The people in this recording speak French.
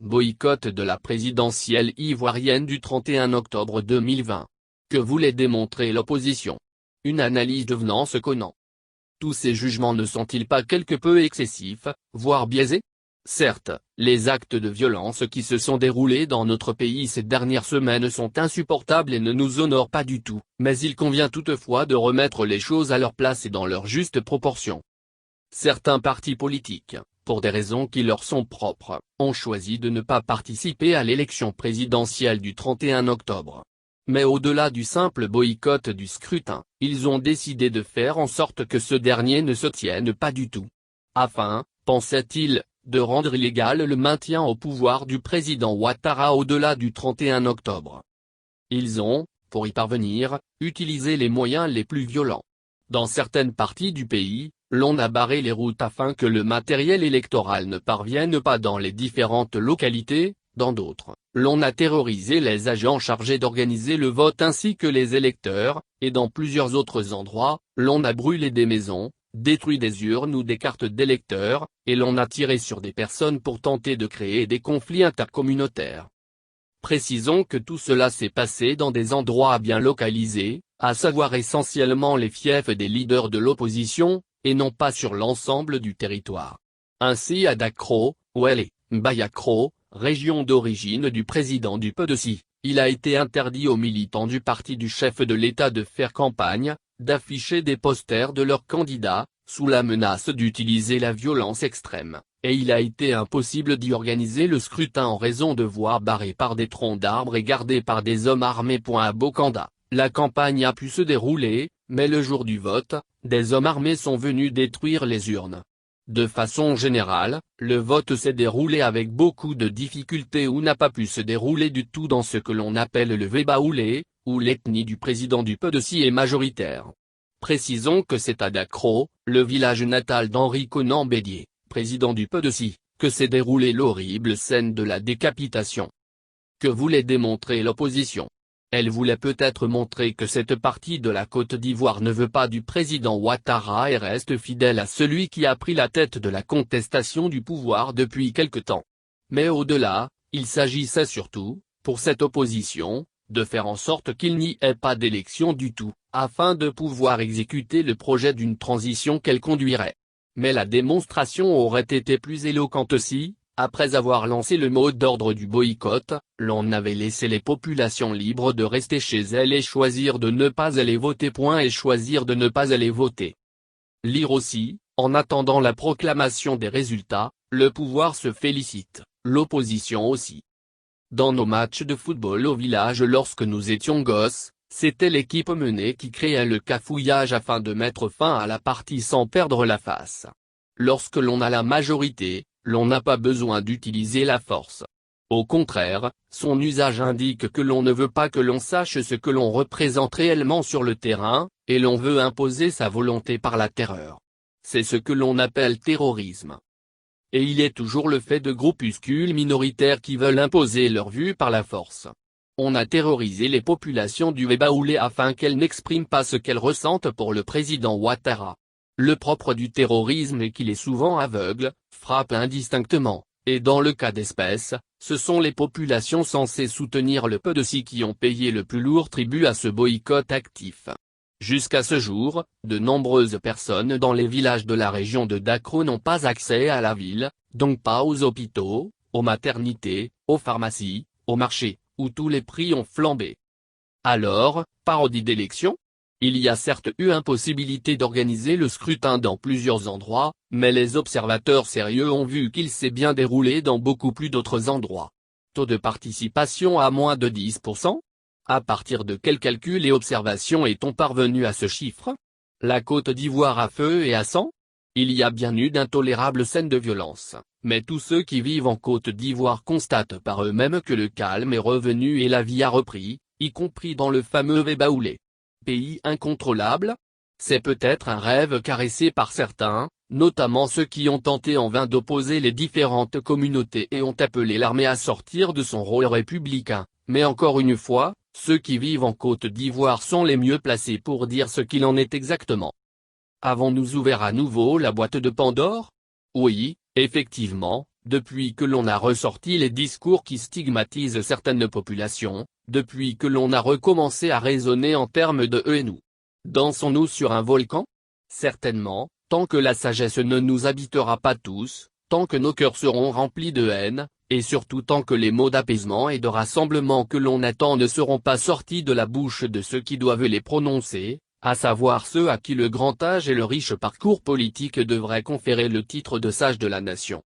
Boycott de la présidentielle ivoirienne du 31 octobre 2020. Que voulait démontrer l'opposition? Une analyse de Venance Conan. Tous ces jugements ne sont-ils pas quelque peu excessifs, voire biaisés? Certes, les actes de violence qui se sont déroulés dans notre pays ces dernières semaines sont insupportables et ne nous honorent pas du tout, mais il convient toutefois de remettre les choses à leur place et dans leur juste proportion. Certains partis politiques, pour des raisons qui leur sont propres, ont choisi de ne pas participer à l'élection présidentielle du 31 octobre. Mais au-delà du simple boycott du scrutin, ils ont décidé de faire en sorte que ce dernier ne se tienne pas du tout. Afin, pensait-il, de rendre illégal le maintien au pouvoir du président Ouattara au-delà du 31 octobre. Ils ont, pour y parvenir, utilisé les moyens les plus violents. Dans certaines parties du pays, l'on a barré les routes afin que le matériel électoral ne parvienne pas dans les différentes localités. Dans d'autres, l'on a terrorisé les agents chargés d'organiser le vote ainsi que les électeurs, et dans plusieurs autres endroits, l'on a brûlé des maisons, détruit des urnes ou des cartes d'électeurs, et l'on a tiré sur des personnes pour tenter de créer des conflits intercommunautaires. Précisons que tout cela s'est passé dans des endroits bien localisés, à savoir essentiellement les fiefs des leaders de l'opposition, et non pas sur l'ensemble du territoire. Ainsi à Dakro, Ouélé, Mbayakro, région d'origine du président du PDC, il a été interdit aux militants du parti du chef de l'État de faire campagne, d'afficher des posters de leurs candidats, sous la menace d'utiliser la violence extrême, et il a été impossible d'y organiser le scrutin en raison de voies barrées par des troncs d'arbres et gardées par des hommes armés. À Bokanda, la campagne a pu se dérouler, mais le jour du vote, des hommes armés sont venus détruire les urnes. De façon générale, le vote s'est déroulé avec beaucoup de difficultés ou n'a pas pu se dérouler du tout dans ce que l'on appelle le Vébaoulé, où l'ethnie du président du PDC est majoritaire. Précisons que c'est à Dakro, le village natal d'Henri Konan Bédié, président du PDC, que s'est déroulée l'horrible scène de la décapitation. Que voulait démontrer l'opposition? Elle voulait peut-être montrer que cette partie de la Côte d'Ivoire ne veut pas du président Ouattara et reste fidèle à celui qui a pris la tête de la contestation du pouvoir depuis quelque temps. Mais au-delà, il s'agissait surtout, pour cette opposition, de faire en sorte qu'il n'y ait pas d'élection du tout, afin de pouvoir exécuter le projet d'une transition qu'elle conduirait. Mais la démonstration aurait été plus éloquente si, après avoir lancé le mot d'ordre du boycott, l'on avait laissé les populations libres de rester chez elles et choisir de ne pas aller voter. Et choisir de ne pas aller voter. Lire aussi, en attendant la proclamation des résultats, le pouvoir se félicite, l'opposition aussi. Dans nos matchs de football au village lorsque nous étions gosses, c'était l'équipe menée qui créait le cafouillage afin de mettre fin à la partie sans perdre la face. Lorsque l'on a la majorité, l'on n'a pas besoin d'utiliser la force. Au contraire, son usage indique que l'on ne veut pas que l'on sache ce que l'on représente réellement sur le terrain, et l'on veut imposer sa volonté par la terreur. C'est ce que l'on appelle terrorisme. Et il est toujours le fait de groupuscules minoritaires qui veulent imposer leur vue par la force. On a terrorisé les populations du Vébaoulé afin qu'elles n'expriment pas ce qu'elles ressentent pour le président Ouattara. Le propre du terrorisme est qu'il est souvent aveugle, frappe indistinctement, et dans le cas d'espèce, ce sont les populations censées soutenir le PDC qui ont payé le plus lourd tribut à ce boycott actif. Jusqu'à ce jour, de nombreuses personnes dans les villages de la région de Dakro n'ont pas accès à la ville, donc pas aux hôpitaux, aux maternités, aux pharmacies, aux marchés, où tous les prix ont flambé. Alors, parodie d'élection? Il y a certes eu impossibilité d'organiser le scrutin dans plusieurs endroits, mais les observateurs sérieux ont vu qu'il s'est bien déroulé dans beaucoup plus d'autres endroits. Taux de participation à moins de 10%? À partir de quel calcul et observation est-on parvenu à ce chiffre? La Côte d'Ivoire à feu et à sang? Il y a bien eu d'intolérables scènes de violence, mais tous ceux qui vivent en Côte d'Ivoire constatent par eux-mêmes que le calme est revenu et la vie a repris, y compris dans le fameux Vébaoulé. Pays incontrôlable? C'est peut-être un rêve caressé par certains, notamment ceux qui ont tenté en vain d'opposer les différentes communautés et ont appelé l'armée à sortir de son rôle républicain, mais encore une fois, ceux qui vivent en Côte d'Ivoire sont les mieux placés pour dire ce qu'il en est exactement. Avons-nous ouvert à nouveau la boîte de Pandore? Oui, effectivement, depuis que l'on a ressorti les discours qui stigmatisent certaines populations, depuis que l'on a recommencé à raisonner en termes de eux et nous. Dansons-nous sur un volcan? Certainement, tant que la sagesse ne nous habitera pas tous, tant que nos cœurs seront remplis de haine, et surtout tant que les mots d'apaisement et de rassemblement que l'on attend ne seront pas sortis de la bouche de ceux qui doivent les prononcer, à savoir ceux à qui le grand âge et le riche parcours politique devraient conférer le titre de sage de la nation.